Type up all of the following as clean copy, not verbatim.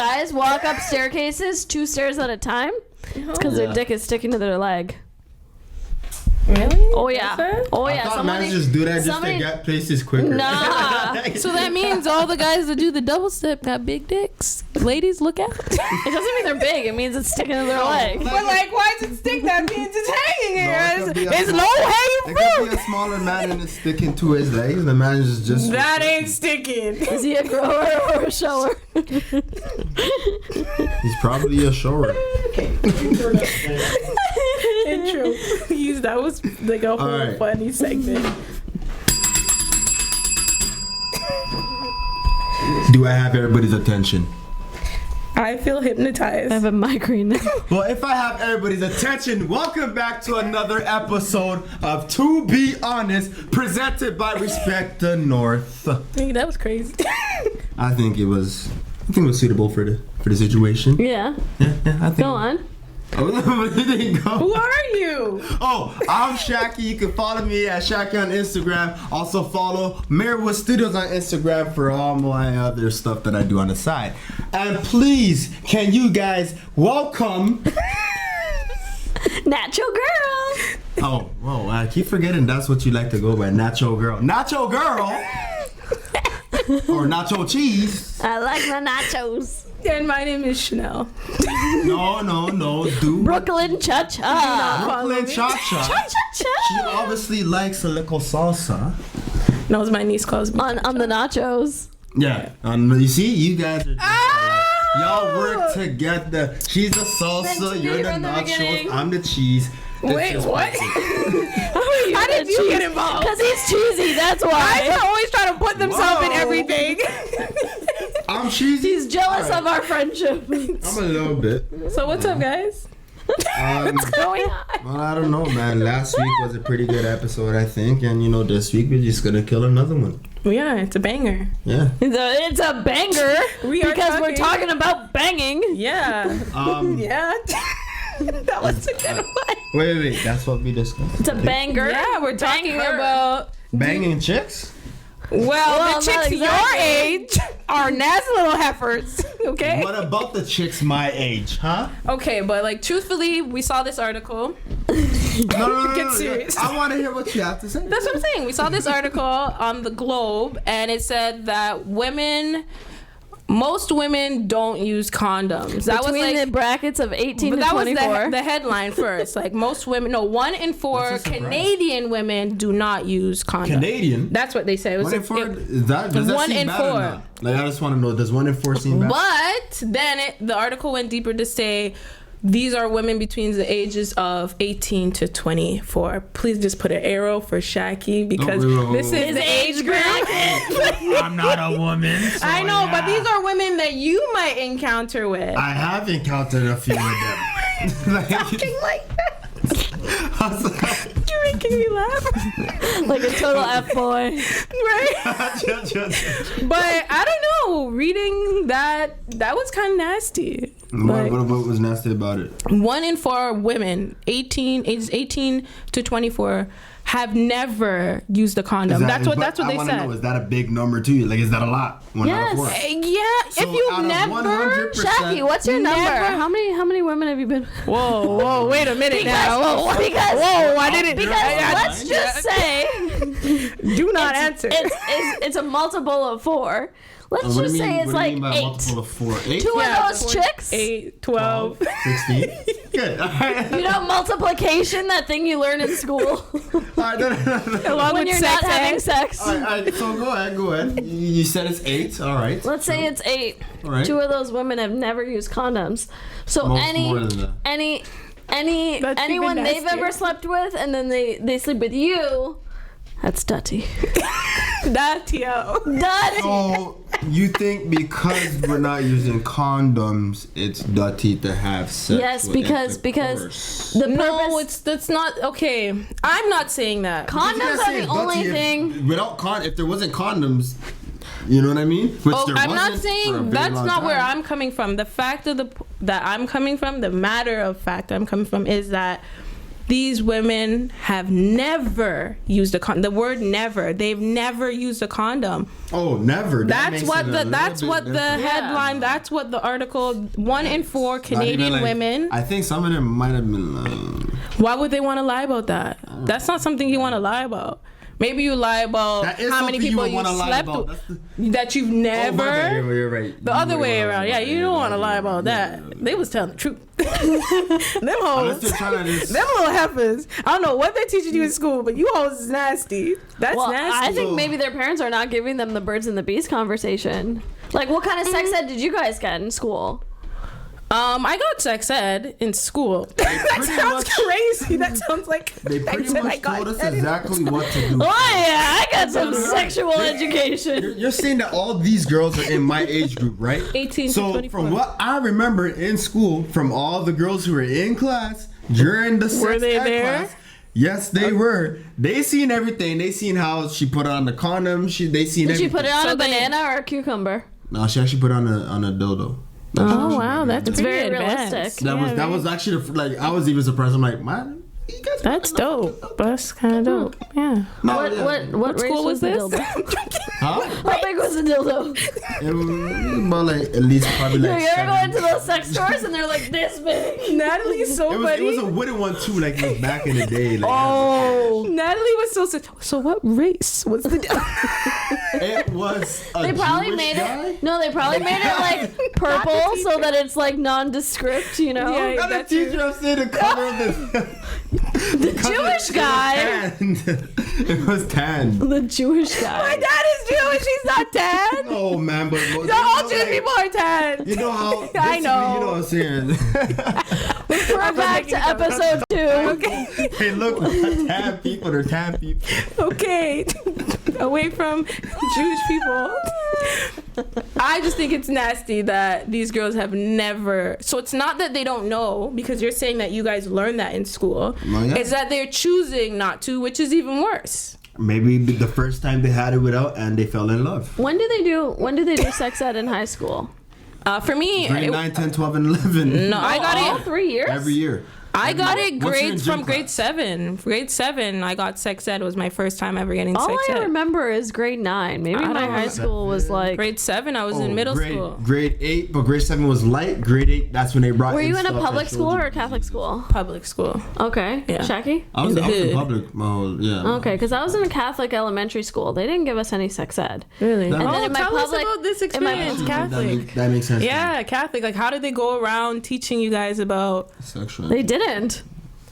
guys walk up staircases 2 stairs at a time? It's because their dick is sticking to their leg. Really? Oh yeah. Oh yeah. I thought men just do that just to get places quicker. Nah. So that means all the guys that do the double step got big dicks. Ladies, look out. It doesn't mean they're big. It means it's sticking to their leg. But like, why does it stick? That means it's hanging here. It's low hanging fruit. It could be a smaller man and it's sticking to his legs. The man is just. That ain't sticking. Is he a grower or a shower? He's probably a shower. Intro. That was like a whole funny segment. Do I have everybody's attention? I feel hypnotized. I have a migraine now. Well, if I have everybody's attention, welcome back to another episode of To Be Honest, presented by Respect the North. I think that was crazy. I think it was suitable for the situation. Yeah. Yeah, I think. Go on. Who are you? Oh, I'm Shaki. You can follow me at Shaki on Instagram. Also follow Marywood Studios on Instagram for all my other stuff that I do on the side. And please, can you guys welcome Nacho Girl. Oh, whoa, I keep forgetting that's what you like to go by, Nacho Girl. Nacho Girl! Or Nacho Cheese. I like my nachos. And my name is Chanel. No, dude. Brooklyn Cha-Cha. Brooklyn Cha-Cha. Cha-Cha-Cha. She obviously likes a little salsa. No, it's my niece calls me. On the nachos. Yeah. You see, you guys are just y'all work together. She's the salsa, you're the nachos, I'm the cheese. Wait, what? How did you get involved? Because he's cheesy, that's why. Guys are always trying to put themselves in everything. I'm cheesy. He's jealous of our friendship. I'm a little bit. So what's up, guys? What's going on? Well, I don't know, man. Last week was a pretty good episode, I think. And, this week we're just going to kill another one. Yeah, it's a banger. Yeah. It's a banger. We're talking about banging. Yeah. Yeah. That was a good one. Wait. That's what we discussed. It's a banger. Yeah, we're talking about banging chicks? Well, the chicks your age are nasty little heifers. Okay. What about the chicks my age, huh? Okay, but truthfully, we saw this article. No. Get serious. I want to hear what you have to say. That's what I'm saying. We saw this article on the Globe, and it said that most women don't use condoms. That Between was the brackets of 18 to 24. That was the headline first. Most women, 1 in 4 Canadian women do not use condoms. Canadian? That's what they say. It was 1 in 4? Does that 1 seem in bad 4. or not? I just want to know, does 1 in 4 seem bad? But then the article went deeper to say these are women between the ages of 18 to 24. Please just put an arrow for Shaki because this is the age bracket. I'm not a woman. So I know, but these are women that you might encounter with. I have encountered a few of them. Talking like that. You're making me laugh. Like a total F-boy. Right? But I don't know. Reading that was kind of nasty. What was nasty about it? 1 in 4 women, ages 18 to 24, have never used a condom. That's what they said. I want to know, is that a big number to you? Is that a lot? 1 out of 4? Yeah. So if you've never, Shaki, what's your number? How many women have you been? Whoa, wait a minute now. I didn't. Because let's just say, do not answer. It's a multiple of 4. Let's just say it's like 8. Multiple of 4? 8? 2 of those chicks. 8, 12, 16. Good. Multiplication, that thing you learn in school. Along when with you're sex not having sex. All right, so go ahead. You said it's 8. All right. Let's say it's 8. All right. 2 of those women have never used condoms. So more than that. anyone they've ever slept with, and then they sleep with you. That's dirty. Dirty. So you think because we're not using condoms, it's dirty to have sex? Yes, because the purpose. That's not okay. I'm not saying that. Condoms are the only thing. If there wasn't condoms, you know what I mean? I'm not saying that's not where I'm coming from. The fact of the matter of fact I'm coming from is that these women have never used a condom. The word never. They've never used a condom. Oh, never. That's what the headline. That's what the article. 1 in 4 Canadian women. I think some of them might have been. Why would they want to lie about that? That's not something you want to lie about. Maybe you lie about how many people you slept with. That you've never. Oh, you're right. The other way around. Yeah, you don't want to lie about that. They was telling the truth. Them hoes. Them little heifers. I don't know what they're teaching you in school, but you hoes is nasty. That's nasty. I think maybe their parents are not giving them the birds and the bees conversation. Like, what kind of sex ed did you guys get in school? I got sex ed in school. That sounds crazy. That sounds like they pretty much told us exactly what to do. Oh yeah, I got some sexual education. You're saying that all these girls are in my age group, right? 18 to 24. So from what I remember in school, from all the girls who were in class during the sex ed class, yes, they were. They seen everything. They seen how she put on the condom. They seen everything. Did she put it on a banana or a cucumber? No, she actually put it on a dildo. Oh wow, that's very advanced. realistic. That was actually like I was even surprised. I'm like, man, you guys that's dope. That's kind of dope. Yeah. What school was this? Huh? How big was the dildo? It was about like at least probably like. You ever go into those sex stores and they're like this big? Natalie's so funny. It was a wooden one too, like it was back in the day. Like, Natalie was so what race was the dildo? It was. They probably made it. No, they probably made it like purple so that it's like nondescript. You know. Yeah, not the teacher. I'm saying the color of this. The Jewish guy. It was tan. The Jewish guy. My dad is Jewish. He's not tan. Oh man, but all Jewish people are tan. You know how? I know. You know what I'm saying. We're back to episode 2. Okay. Hey, look, tan people. They're tan people. Okay, away from Jewish people. I just think it's nasty that these girls have never. So it's not that they don't know, because you're saying that you guys learned that in school. Well, yeah. It's that they're choosing not to, which is even worse. Maybe the first time they had it without, and they fell in love. When do they do sex ed in high school? For me, grade 9, 10, 12, and 11. No, I got all 3 years. Every year. I got it grades from grade 7. Grade 7, I got sex ed. It was my first time ever getting sex ed. All I remember is grade 9. Maybe my high school was like... Grade 7, I was in middle school. Grade 8, but grade 7 was light. Grade 8, that's when they brought Were you in a public school or a Catholic school? Public school. Okay. Yeah. Shaki? I was in public. Yeah. Okay, because I was in a Catholic elementary school. They didn't give us any sex ed. Really? And then in my tell us about this experience. Catholic. That makes sense. Yeah, Catholic. Like, how did they go around teaching you guys about... sexual? They didn't.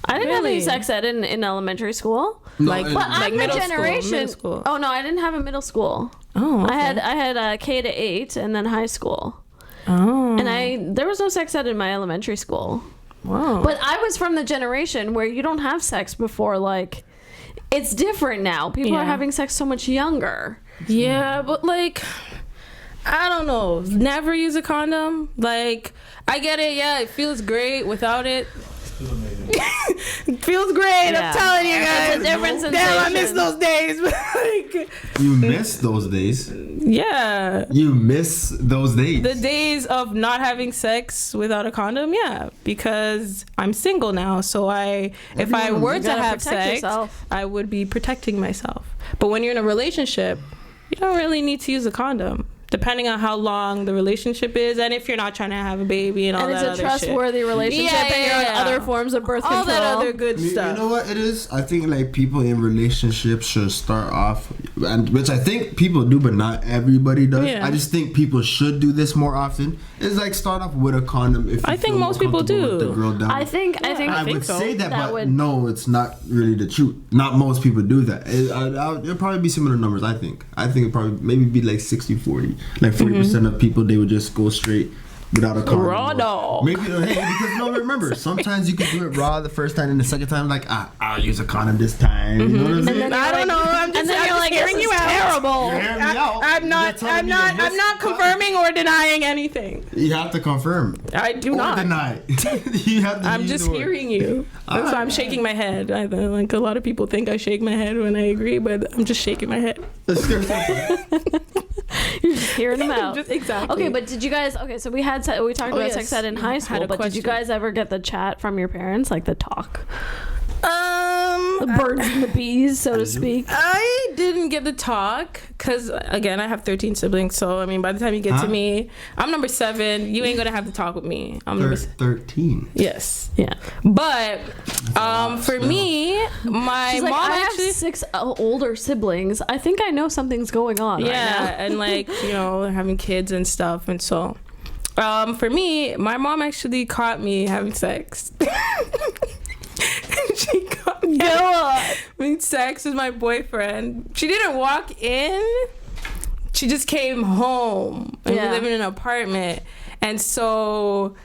I didn't have any sex ed in elementary school. No, but I'm the generation. School. Oh no, I didn't have a middle school. Oh, okay. I had K to 8 and then high school. Oh. And there was no sex ed in my elementary school. Wow. But I was from the generation where you don't have sex before, like, it's different now. People are having sex so much younger. Yeah, but like, I don't know. Never use a condom. Like, I get it. Yeah, it feels great without it. It feels great. Yeah. I'm telling you guys. It's a different sensation. Damn, I miss those days. Like, you miss those days? Yeah. You miss those days? The days of not having sex without a condom? Yeah, because I'm single now. So if I were to have sex, I would be protecting myself. But when you're in a relationship, you don't really need to use a condom. Depending on how long the relationship is, and if you're not trying to have a baby and all that other shit. And it's a trustworthy relationship, and you're on other forms of birth control. All that other good stuff. You know what it is? I think like people in relationships should start off, which I think people do, but not everybody does. Yeah. I just think people should do this more often. It's like start off with a condom. If I think most people do. The girl down. I think I would say that, but no, it's not really the truth. Not most people do that. It'll probably be similar numbers. I think it'd probably maybe be like 60-40. Like 40% of people, they would just go straight without a condom. Raw dog. Maybe because no, remember, sometimes you can do it raw the first time, and the second time, like I'll use a condom this time. You know what I'm saying? I don't know. I'm just hearing you out. Terrible. You're hearing me out. I'm not confirming or denying anything. You have to confirm. I do not deny. You have to. I'm just hearing you. That's why I'm shaking my head. Like a lot of people think I shake my head when I agree, but I'm just shaking my head. You're just hearing them out. Exactly. Okay, but did you guys? Okay, so we talked about sex ed in high school, but did you guys ever get the chat from your parents, like the talk? The birds and the bees, so to speak. I didn't get the talk because, again, I have 13 siblings. So, I mean, by the time you get to me, I'm number 7. You ain't going to have to talk with me. I'm number 13. Yes. Yeah. But for me, my mom actually... I have 6 older siblings. I think I know something's going on right now. And, like, you know, having kids and stuff. And so, for me, my mom actually caught me having sex. She caught me having sex with my boyfriend. She didn't walk in. She just came home. And we live in an apartment. And so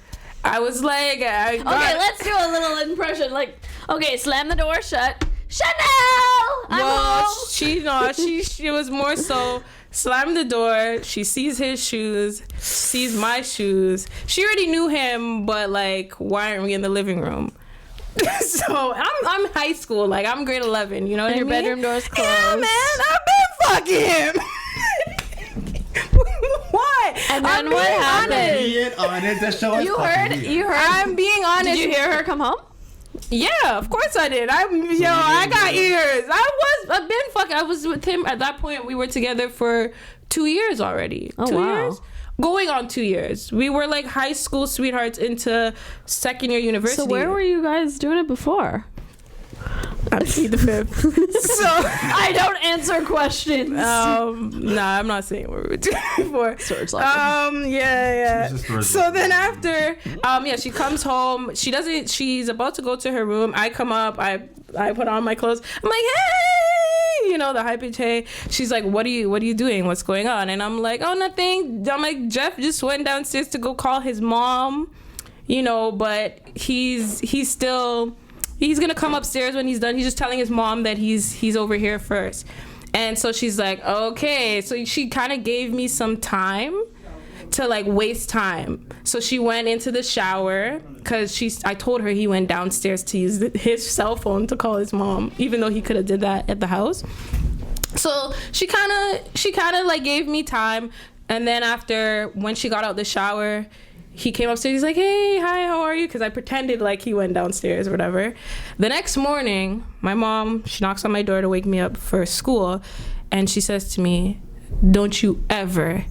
I was like... okay, let's do a little impression. Like, okay, slam the door shut. Chanel! I'm home. She was more so... Slammed the door. She sees his shoes. Sees my shoes. She already knew him, but like, why aren't we in the living room? So I'm high school. Like I'm grade 11. You know what I mean? Your bedroom door's closed. Yeah, man. I've been fucking him. Why? And then what happened? You heard. I'm being honest. Did you hear her come home? Yeah, of course I did. I got ears. I've been fucking. I was with him at that point. We were together for 2 years already. Oh, 2 wow. years? Going on 2 years. We were like high school sweethearts into second year university. So where were you guys doing it before? I plead the fifth. So I don't answer questions. Nah, I'm not saying what we were doing before. Yeah. So then after, she comes home. She's about to go to her room. I come up. I put on my clothes. I'm like, hey, you know, the high pitch hey. She's like, what are you doing? What's going on? And I'm like, oh, nothing. I'm like, Jeff just went downstairs to go call his mom, you know, but he's gonna come upstairs when he's done. He's just telling his mom that he's over here first. And so she's like, okay. So she kind of gave me some time to like waste time. So she went into the shower because I told her he went downstairs to use his cell phone to call his mom, even though he could have did that at the house. So she kind of like gave me time. And then after, when she got out the shower, he came upstairs. He's like, hey, hi, how are you? Because I pretended like he went downstairs or whatever. The next morning, my mom, she knocks on my door to wake me up for school. And she says to me, don't you ever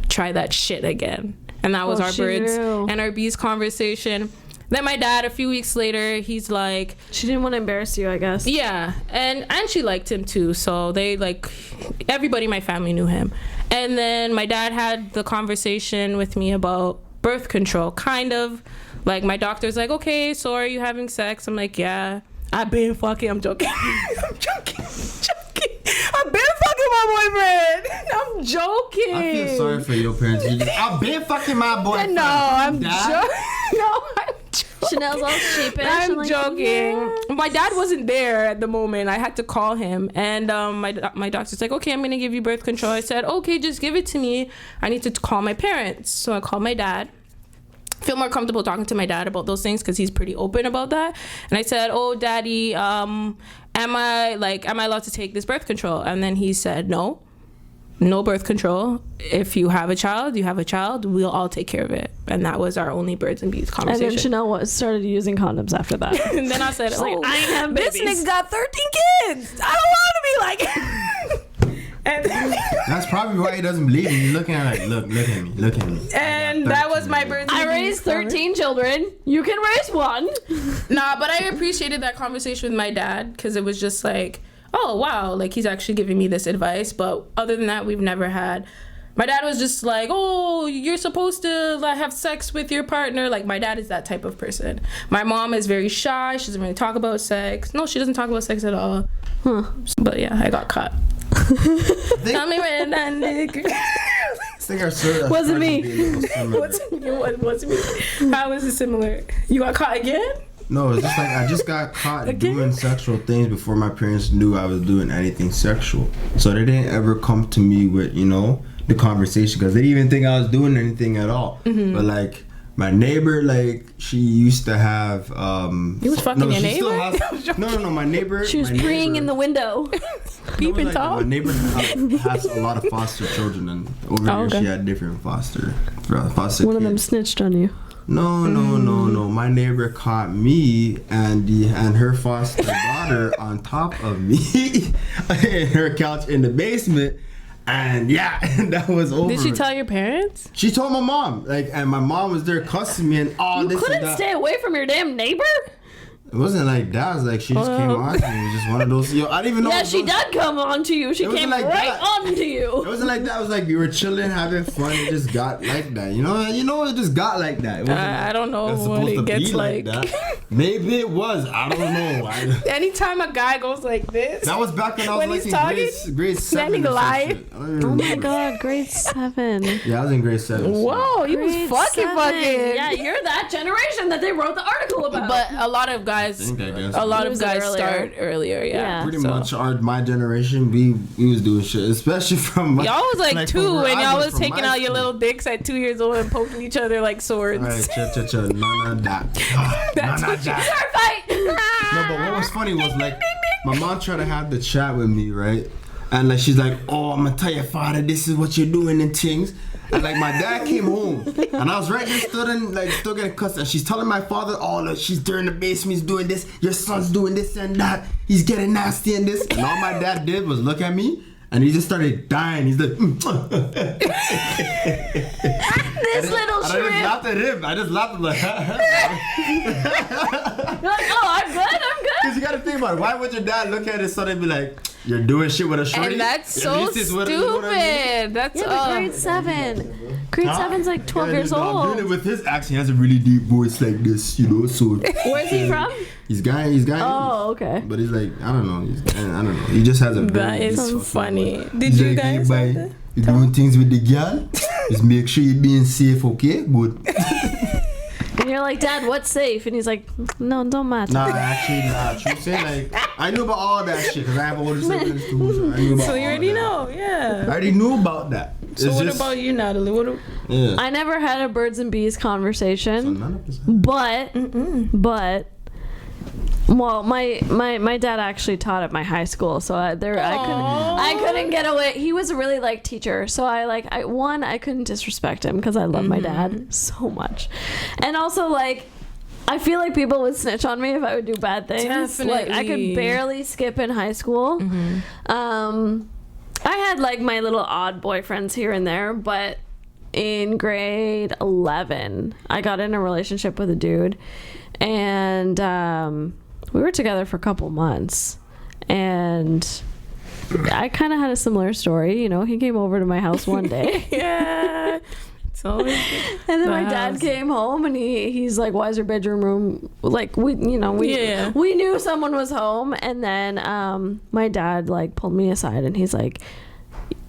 try that shit again. And that was our birds and our bees conversation. Then my dad, a few weeks later, he's like... She didn't want to embarrass you, I guess. Yeah. And she liked him too. So they like... Everybody in my family knew him. And then my dad had the conversation with me about birth control, kind of. Like, my doctor's like, okay, so are you having sex? I'm like, yeah. I've been fucking. I'm joking. I'm joking. I've been fucking my boyfriend. I'm joking. I feel sorry for your parents. I've been fucking my boyfriend. No, I'm joking. No, I'm joking. Chanel's all sheepish. I'm joking. Yeah. My dad wasn't there at the moment. I had to call him. And my doctor's like, okay, I'm going to give you birth control. I said, okay, just give it to me. I need to call my parents. So I called my dad. Feel more comfortable talking to my dad about those things because he's pretty open about that. And I said, oh, daddy, am I allowed to take this birth control? And then he said, no birth control. If you have a child, you have a child. We'll all take care of it. And that was our only birds and bees conversation. And then Chanel started using condoms after that. And then I said, I have this nigga got 13 kids. I don't want to be like... And that's probably why he doesn't believe me. He's looking at it like, look at me. And that was my birds. I raised 13 children. You can raise one. Nah, but I appreciated that conversation with my dad because it was just like, oh wow, like he's actually giving me this advice. But other than that, we've never had. My dad was just like, oh, you're supposed to have sex with your partner. Like, my dad is that type of person. My mom is very shy. She doesn't really talk about sex. No, she doesn't talk about sex at all. Huh. But yeah, I got caught. Tell me when that nigga. Wasn't me. Wasn't me. How is it similar? You got caught again? No, it's just like I just got caught doing sexual things before my parents knew I was doing anything sexual. So they didn't ever come to me with, you know, the conversation because they didn't even think I was doing anything at all. Mm-hmm. But like my neighbor, like she used to have you was fucking your neighbor? No, my neighbor. She was preying in the window. Peeping Tom? My neighbor has a lot of foster children, and over here she had different foster One of them snitched on you. No. My neighbor caught me and her foster daughter on top of me in her couch in the basement. And yeah, that was over. Did she tell your parents? She told my mom. And my mom was there cussing me and all this. You couldn't stay away from your damn neighbor? It wasn't like that. It was like she just came on to me. It was just one of those. I didn't even know. Yeah, she did come on to you. She came like right on to you. It wasn't like that. It was like we were chilling, having fun. It just got like that. You know, it just got like that. I don't know what it gets like. That. Maybe it was. I don't know. Anytime a guy goes like this. That was back when I was like in grade 7. Oh my god, grade 7. Yeah, I was in grade 7. Whoa, you was fucking. Yeah, you're that generation that they wrote the article about. But a lot of guys start earlier. Yeah, pretty much my generation, we was doing shit, especially from y'all was like 2 and y'all was taking out your little dicks at 2 years old and poking each other like swords. All right, none of that. That's what you start fight. No, but what was funny was like my mom tried to have the chat with me, right? And like she's like, "Oh, I'm gonna tell your father this is what you're doing and things." And like my dad came home and I was right there still getting cussed, and she's telling my father, "Oh, look, she's there in the basement, he's doing this, your son's doing this and that, he's getting nasty and this." And all my dad did was look at me and he just started dying. He's like, this little shrimp. I just laughed at him. I just laughed like, you're like, "Oh, I'm good. Because you gotta think about it. Why would your dad look at his son and be like, "You're doing shit with a shorty"? And that's so stupid. That's grade 7. Grade 7's like 12 years old. I'm doing it with his accent. He has a really deep voice like this, you know. So where's he from? He's Ghanaian. Oh, okay. But he's like, I don't know. He just has a. That is funny. Did you guys? You doing things with the girl? Just make sure you're being safe, okay? Good. And you're like, "Dad, what's safe?" And he's like, "No, don't matter." Nah, actually not. You say like, I knew about all that shit because I have older siblings too. So you already know, yeah. I already knew about that. So what about you, Natalie? I never had a birds and bees conversation, but well, my dad actually taught at my high school, so I couldn't get away. He was a really teacher, so I couldn't disrespect him because I love my dad so much, and also I feel like people would snitch on me if I would do bad things. Definitely. I could barely skip in high school. I had my little odd boyfriends here and there, but in grade 11, I got in a relationship with a dude, and we were together for a couple months, and I kind of had a similar story. You know, he came over to my house one day. Yeah. And then my dad came home and he's like, "Why is your bedroom room we knew someone was home." And then my dad pulled me aside and he's like,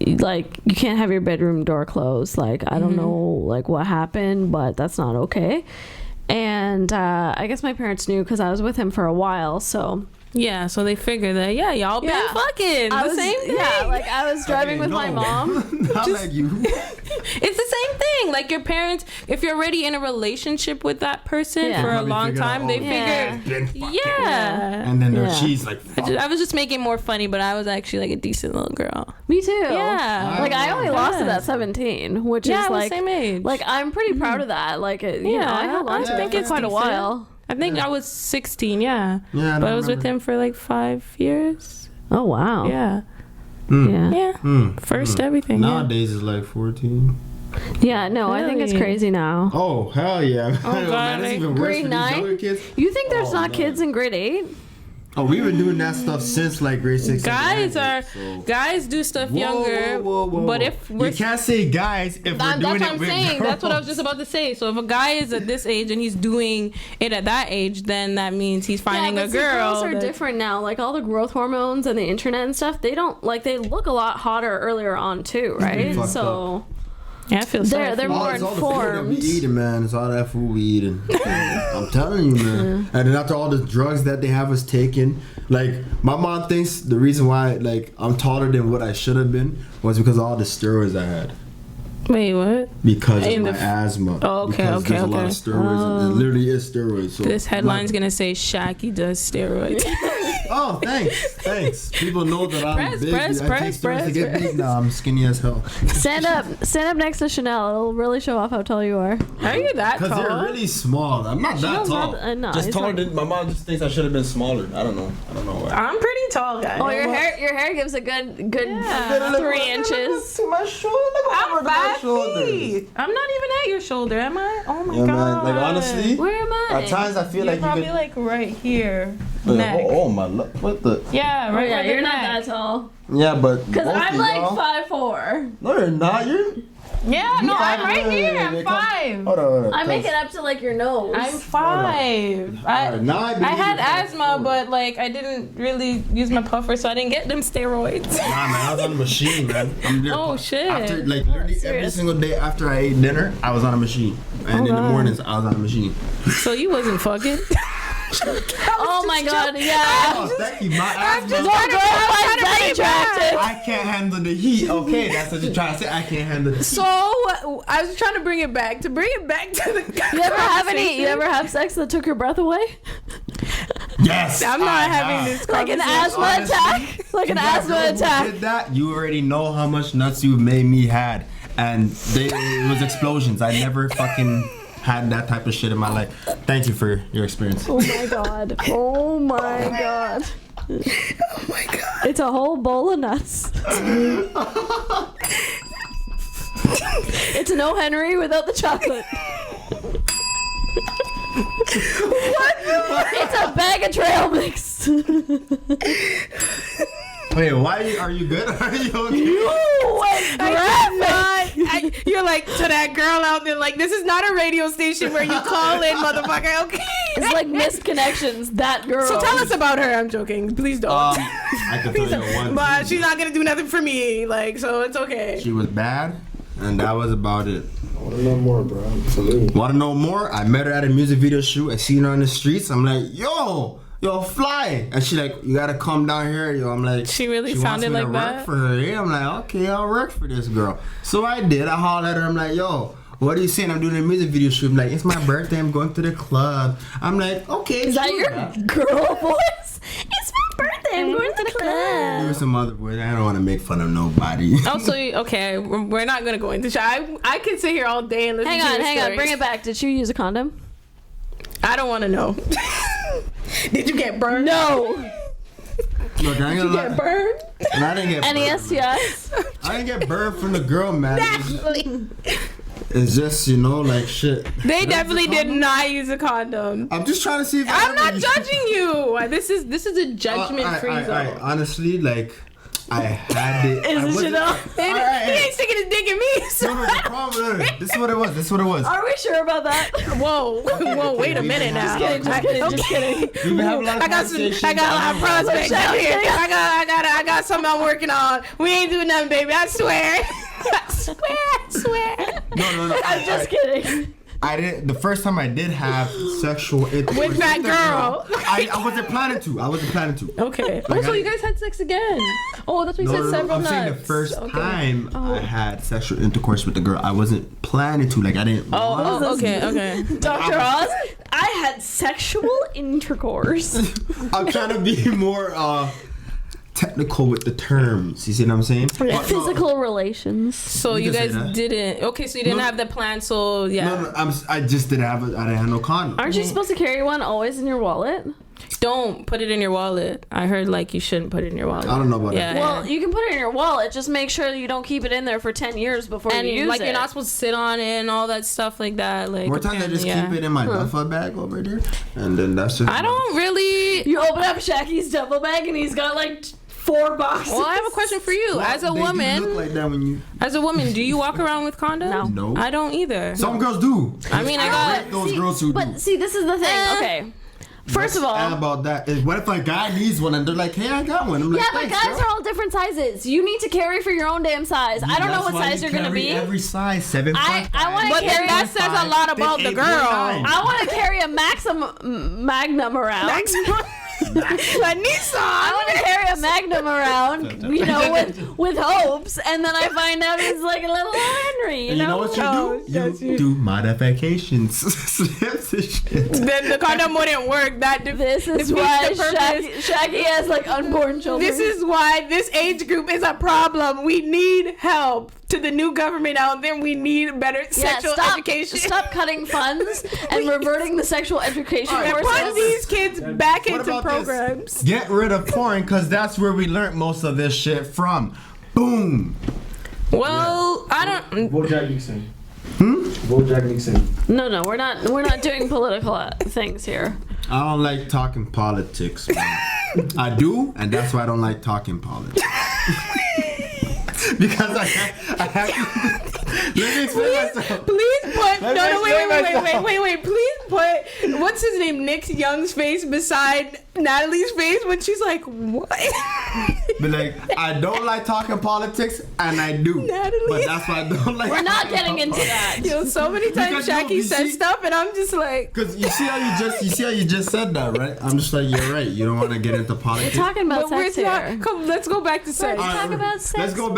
"You can't have your bedroom door closed. I don't know what happened, but that's not okay." And I guess my parents knew because I was with him for a while, so. Yeah, so they figured that, y'all been fucking the same thing. Yeah, I was driving with my mom. Not like you. It's the same thing. Your parents, if you're already in a relationship with that person for a long time, they figure, And then she's like, I was just making more funny, but I was actually a decent little girl. Me too. Yeah. I only lost it at 17, which is the same age. I'm pretty proud of that. I held on to it for quite a while. I think I was 16, but I was with him for 5 years. Oh wow. Yeah. First everything. Nowadays it's 14. Yeah, no, really? I think it's crazy now. Oh hell yeah. Oh god, man, even grade 9. You think there's not kids in grade 8? Oh, we've been doing that stuff since grade 6. Guys do stuff younger. But if you can't say guys if we're doing it. That's what I'm saying. That's what I was just about to say. So if a guy is at this age and he's doing it at that age, then that means he's finding a girl. Girls are different now. All the growth hormones and the internet and stuff. They don't they look a lot hotter earlier on too, right? So. Yeah, I feel sorry. They're more informed. All the food that we eating, man. It's all that food we eating. I'm telling you, man. And then after all the drugs that they have us taking, my mom thinks the reason why I'm taller than what I should have been was because of all the steroids I had. Wait, what? Because of my asthma. Oh, okay, because there's a lot of steroids. It literally is steroids. So this headline's gonna say Shaki does steroids. Oh, thanks. People know that I'm big. I take steroids to get big. No, I'm skinny as hell. Stand up next to Chanel. It'll really show off how tall you are. Are you that tall? Because you're really small. I'm not that tall. No, just taller than my mom. Just thinks I should have been smaller. I don't know why. I'm pretty tall, guys. Oh, your hair gives a good 3 inches. To my shoulder. I'm 5 feet. I'm not even at your shoulder, am I? Oh my god. Man. Like honestly, where am I? At times I feel you're like probably you like right here. Oh my, what the? Yeah, right. Yeah, you're not that tall. Yeah, but because I'm like 5'4". No, you're not. Yeah, no, I'm right here. I'm 5. Hold on. I make it up to like your nose. I'm 5. I had asthma, but like I didn't really use my puffer, so I didn't get them steroids. Nah, man, I was on a machine, man. Oh shit! After like literally every single day after I ate dinner, I was on a machine, and in the mornings I was on a machine. So you wasn't fucking. Oh my god, yeah. Oh, thank you. My asthma. I can't handle the heat. Okay, that's what you're trying to say. I can't handle the heat. So I was trying to bring it back to the. You ever have sex that took your breath away? Yes. I'm not having this like an asthma attack. Like an asthma attack. Did that? You already know how much nuts you made me had, and it was explosions. I never fucking had that type of shit in my life. Thank you for your experience. Oh my god. Oh my god. Oh my god. It's a whole bowl of nuts. It's an O. Henry without the chocolate. What? It's a bag of trail mix. Wait, why are you good? Are you okay? You went graphic. You're like to that girl out there, like, this is not a radio station where you call in, motherfucker. Okay. It's like missed connections. That girl. So tell us about her. I'm joking. Please don't. I can tell you one. But she's not gonna do nothing for me. Like, so it's okay. She was bad, and that was about it. I want to know more, bro. Absolutely. Want to know more? I met her at a music video shoot. I seen her on the streets. I'm like, yo, fly. And she like, you gotta come down here, yo. I'm like, she really wants sounded me like to that. work for her. Yeah, I'm like, okay, I'll work for this girl. So I did. I hollered at her. I'm like, yo, what are you saying? I'm doing a music video shoot. I'm like, it's my birthday. I'm going to the club. I'm like, okay. Is that your girl voice? It's my birthday. I'm going to the club. There was some other voice. I don't want to make fun of nobody. Also, okay, we're not gonna go into shit. I could sit here all day and listen to your Hang on. stories. Bring it back. Did you use a condom? I don't want to know. Did you get burned? No. Look, I ain't gonna lie. Get burned? And I didn't get Any burned. STIs? I didn't get burned from the girl, man. Definitely. It's just, like shit. They definitely did not use a condom. I'm just trying to see if I'm not judging you. This is a judgment-free zone. Honestly, like, I had it. Is it Chanel? He ain't sticking his dick in me. So. No, the problem is, this is what it was. Are we sure about that? Whoa, wait a minute now. Just kidding. We've been having a lot of I got a lot of prospects out here. I got something I'm working on. We ain't doing nothing, baby. I swear. I swear. No. I'm just kidding. I didn't. The first time I did have sexual intercourse with that girl, I wasn't planning to. Okay. So you guys had sex again? Oh, that's what you said. Several I'm saying the first time I had sexual intercourse with the girl, I wasn't planning to. Like I didn't. Okay. Dr. Oz, I had sexual intercourse. I'm trying to be more technical with the terms. You see what I'm saying? Physical relations. So you guys didn't. Okay, so you didn't have the plan. So yeah. No. I just didn't have. I didn't have no condom. Aren't you supposed to carry one always in your wallet? Don't put it in your wallet. I heard like you shouldn't put it in your wallet. I don't know about that. Well, you can put it in your wallet. Just make sure you don't keep it in there for 10 years before you use it. You're not supposed to sit on it and all that stuff like that. Like more times I just keep it in my duffel bag over there, and then that's just. I don't really. You open up Shaqy's duffel bag and he's got like 4 boxes. Well, I have a question for you. As a woman, do look like that when you. As a woman, do you walk around with condoms? No. I don't either. Some girls do. I mean, I got those girls who do. But see, this is the thing. Okay. First of all, about that is what if a guy needs one and they're like, hey, I got one. I'm like, yeah, but guys are all different sizes. You need to carry for your own damn size. I don't know what size you're gonna be. Every size, 7. I want to carry. That says a lot about the girl. I want to carry a magnum around. A Nissan. I want to carry a Magnum around, you know, with hopes, and then I find out it's like a little Henry, you know? what you do? You do modifications. Slips and shit. Then the condom wouldn't work. This is why Shaggy has like unborn children. This is why this age group is a problem. We need help. To the new government out there, we need better sexual education. Stop cutting funds and reverting the sexual education courses. Put these kids back into programs. This? Get rid of porn, because that's where we learned most of this shit from. Boom. Well, I don't. Vote Jack Nixon. Vote Jack Nixon. No, we're not doing political things here. I don't like talking politics, man. I do, and that's why I don't like talking politics. Because I have to. Let me explain myself. Please put. Wait. Please put. What's his name? Nick Young's face beside Natalie's face when she's like, what? But like, I don't like talking politics, and I do. Natalie. But that's why I don't like. We're not getting into that. Yo, so many times Shaggy said stuff, and I'm just like. Because you see how you just said that, right? I'm just like, you're right. You don't want to get into politics. We're talking about sex here. Come, let's go back to sex. Let's talk about sex. Let's go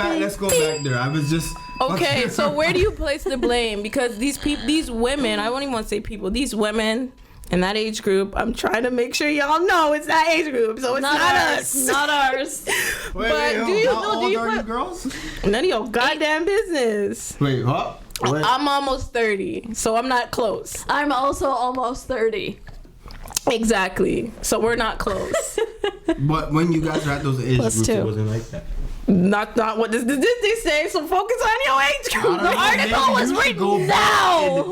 back there. I was just. Okay, so where do you place the blame? Because these women, I won't even want to say people, these women in that age group, I'm trying to make sure y'all know it's that age group, so it's not us. Not ours. Wait, do you how old are you girls? None of your goddamn business. Wait, what? I'm almost 30, so I'm not close. I'm also almost 30. Exactly. So we're not close. But when you guys were at those age groups, it wasn't like that. Not what does the Disney say, so focus on your age group. The article was written now.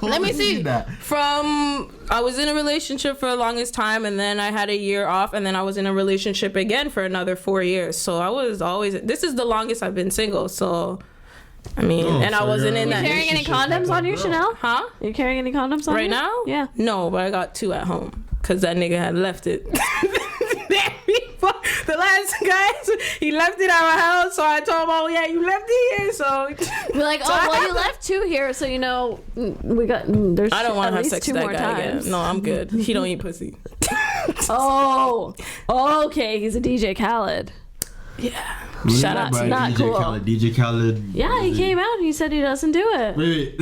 Let me see. I was in a relationship for the longest time, and then I had a year off, and then I was in a relationship again for another 4 years. So I was always, this is the longest I've been single, so I mean, and I wasn't in that. You carrying any condoms on you, Chanel? Huh? You carrying any condoms on you? Right now? Yeah. No, but I got 2 at home, because that nigga had left it. The last guy, he left it at my house, so I told him, oh yeah, you left it here, so we're like, oh well, you left 2 here, so you know we got. There's I don't want to have sex 2 with that more guy times. again. No, I'm good. He don't eat pussy. Oh, okay, he's a DJ Khaled. Yeah. Shout out to not DJ cool. Khaled. DJ Khaled. Yeah, he came out. He said he doesn't do it. Wait.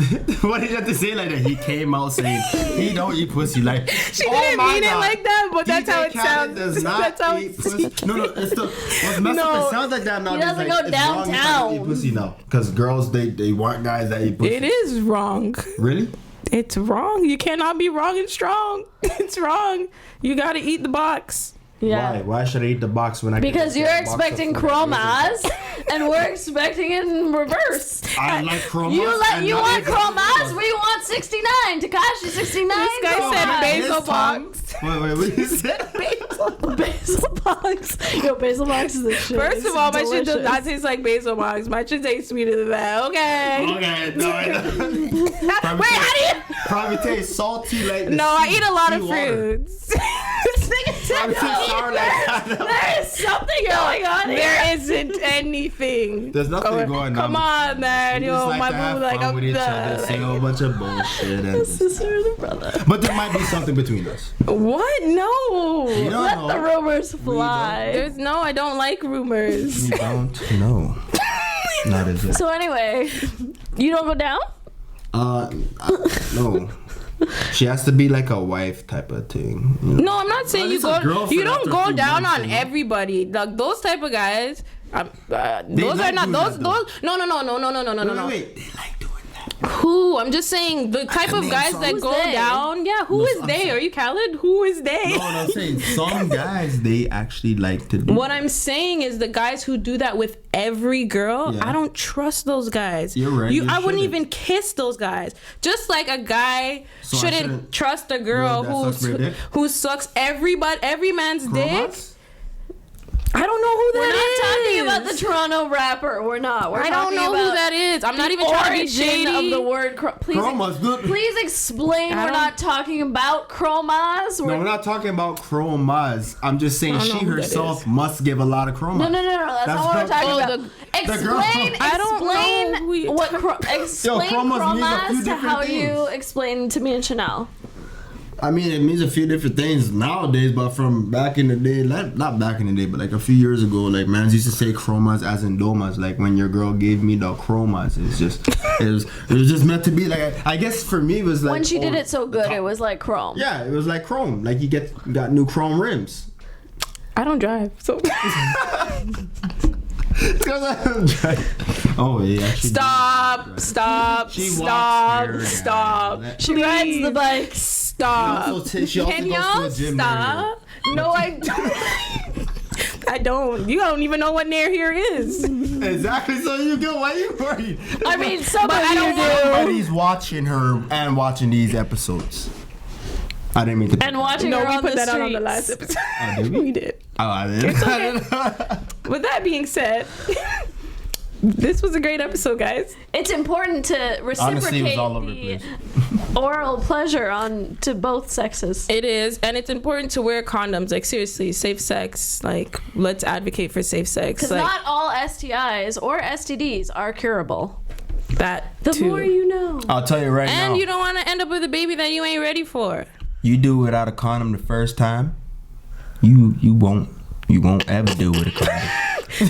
What did you have to say like that? He came out saying he don't eat pussy. Like she didn't mean it like that, but that's how it sounds. Does not that's how eat pussy. No, it's the what's messed up. It sounds like that now. He doesn't go downtown. Eat pussy now, because girls they want guys that eat pussy. It is wrong. Really? It's wrong. You cannot be wrong and strong. It's wrong. You gotta eat the box. Yeah. Why should I eat the box when I because you're expecting chromas and we're expecting it in reverse. I like chromas. You want chromas? We want 69. Takashi 69. This guy said basil box. Wait, what you said? Basil box. Yo, basil box is the shit. First of all, my shit does not taste like basil box. My shit tastes sweeter than that. Okay. Okay. No, wait, how do you? Probably tastes salty like. No, I eat a lot of fruits. This nigga said there is something going on here. There isn't anything. There's nothing going on. Come on, man. Yo, like my boo, like I'm with each other, say a whole bunch of bullshit. And sister and brother. But there might be something between us. What? No. Let the rumors fly. There's no. I don't like rumors. We don't know. Not as it. So anyway, you don't go down? No. She has to be like a wife type of thing. You know? No, I'm not saying you don't go down on everybody. Like those type of guys. Those are not those. No. Wait. They like doing that. Who? I'm just saying the type of guys that go down. Yeah, who is they? Are you Khaled? Who is they? No, I'm saying some guys they actually like to do. What I'm saying is the guys who do that with every girl. Yeah. I don't trust those guys. You're right. I wouldn't even kiss those guys. Just like a guy shouldn't trust a girl who sucks every man's dick. I don't know who that is. We're not talking about the Toronto rapper. We're not. I don't know who that is. I'm not even trying to be shady. Of the word please explain. We're not talking about chromas. No, we're not talking about chromas. I'm just saying she herself must give a lot of chromas. No. That's not what we're talking about. Explain chromas to how you explain to me and Chanel. I mean, it means a few different things nowadays, but from back in the day, not back in the day, but like a few years ago, like mans used to say chromas as in domas. Like when your girl gave me the chromas, it was just meant to be like. I guess for me it was like when she did it so good, it was like chrome. Yeah, it was like chrome. Like you got new chrome rims. I don't drive, so. Oh yeah. Stop. She rides the bike. Stop. Can y'all stop? No, I don't. I don't. You don't even know what near here is. Exactly. So you go. Why are you worried? I mean, somebody's watching her and watching these episodes. I didn't mean to. And watching her on the streets. No, we put that on the last episode. Oh, did we? We did. Oh, I did. It's okay. With that being said, this was a great episode, guys. It's important to reciprocate the oral pleasure to both sexes. It is, and it's important to wear condoms. Like seriously, safe sex. Like let's advocate for safe sex. Because not all STIs or STDs are curable. That the too. more you know. I'll tell you right now. And you don't want to end up with a baby that you ain't ready for. You do without a condom the first time, you won't ever do with a condom. you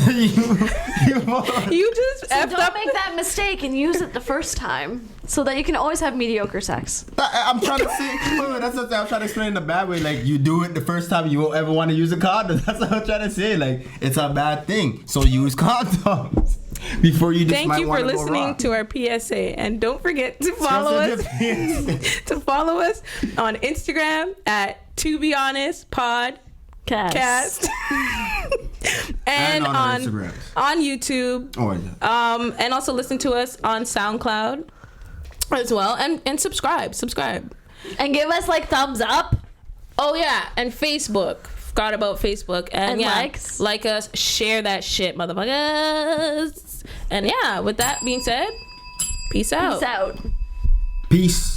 just so don't make that mistake and use it the first time so that you can always have mediocre sex. I'm trying to say that's what I'm trying to explain in a bad way. Like you do it the first time, you won't ever want to use a condom. That's what I'm trying to say. Like it's a bad thing, so use condoms before you just. Thank you for listening to our PSA, and don't forget to follow us. To follow us on Instagram at To Be Honest Podcast. and on YouTube. Oh, yeah. And also listen to us on SoundCloud as well, and subscribe and give us like thumbs up. Oh yeah, and Facebook. Forgot about Facebook. And yeah, likes. Like us, share that shit, motherfuckers. And yeah, with that being said, peace out. Peace out. Peace.